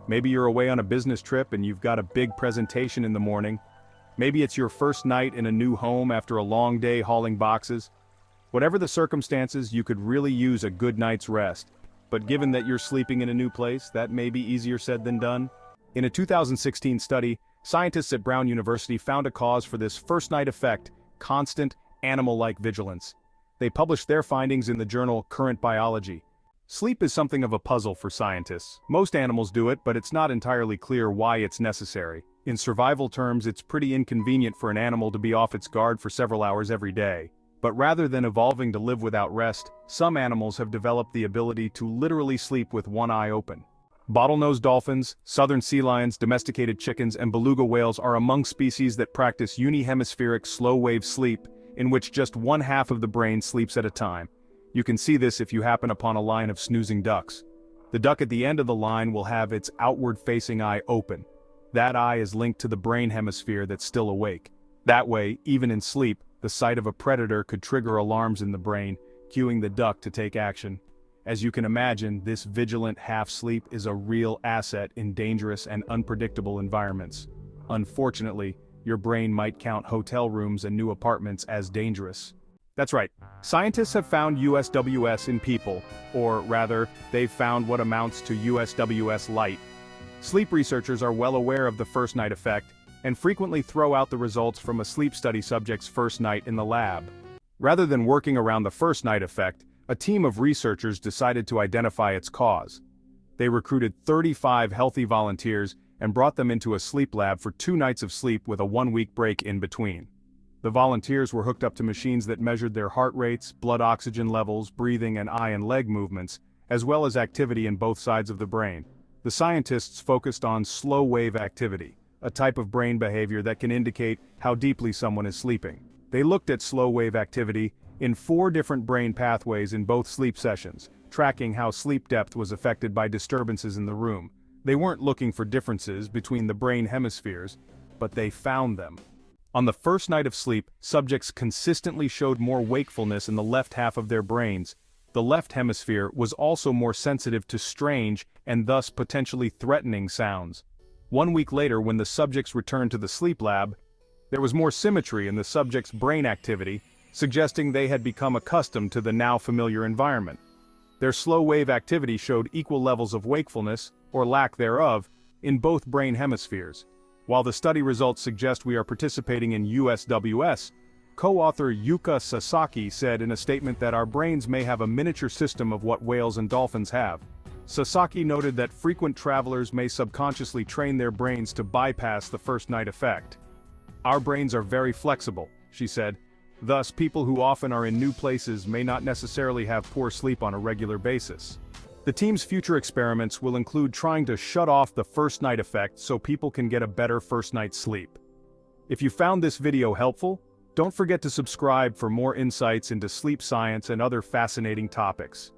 Maybe you're away on a business trip and you've got a big presentation in the morning. Maybe it's your first night in a new home after a long day hauling boxes. Whatever the circumstances, you could really use a good night's rest. But given that you're sleeping in a new place, that may be easier said than done. In a 2016 study, scientists at Brown University found a cause for this first-night effect: constant, animal-like vigilance. They published their findings in the journal Current Biology. Sleep is something of a puzzle for scientists. Most animals do it, but it's not entirely clear why it's necessary. In survival terms, it's pretty inconvenient for an animal to be off its guard for several hours every day. But rather than evolving to live without rest, some animals have developed the ability to literally sleep with one eye open. Bottlenose dolphins, southern sea lions, domesticated chickens, and beluga whales are among species that practice unihemispheric slow-wave sleep, in which just one half of the brain sleeps at a time. You can see this if you happen upon a line of snoozing ducks. The duck at the end of the line will have its outward-facing eye open. That eye is linked to the brain hemisphere that's still awake. That way, even in sleep, the sight of a predator could trigger alarms in the brain, cueing the duck to take action. As you can imagine, this vigilant half-sleep is a real asset in dangerous and unpredictable environments. Unfortunately, your brain might count hotel rooms and new apartments as dangerous. That's right, scientists have found USWS in people, or rather, they've found what amounts to USWS light. Sleep researchers are well aware of the first-night effect, and frequently throw out the results from a sleep study subject's first night in the lab. Rather than working around the first-night effect, a team of researchers decided to identify its cause. They recruited 35 healthy volunteers and brought them into a sleep lab for 2 nights of sleep with a 1-week break in between. The volunteers were hooked up to machines that measured their heart rates, blood oxygen levels, breathing, and eye and leg movements, as well as activity in both sides of the brain. The scientists focused on slow-wave activity, a type of brain behavior that can indicate how deeply someone is sleeping. They looked at slow-wave activity in 4 different brain pathways in both sleep sessions, tracking how sleep depth was affected by disturbances in the room. They weren't looking for differences between the brain hemispheres, but they found them. On the first night of sleep, subjects consistently showed more wakefulness in the left half of their brains. The left hemisphere was also more sensitive to strange and thus potentially threatening sounds. 1 week later, when the subjects returned to the sleep lab, there was more symmetry in the subjects' brain activity, suggesting they had become accustomed to the now familiar environment. Their slow-wave activity showed equal levels of wakefulness, or lack thereof, in both brain hemispheres. While the study results suggest we are participating in USWS, co-author Yuka Sasaki said in a statement that our brains may have a miniature system of what whales and dolphins have. Sasaki noted that frequent travelers may subconsciously train their brains to bypass the first-night effect. Our brains are very flexible, she said. Thus, people who often are in new places may not necessarily have poor sleep on a regular basis. The team's future experiments will include trying to shut off the first-night effect so people can get a better first night's sleep. If you found this video helpful, don't forget to subscribe for more insights into sleep science and other fascinating topics.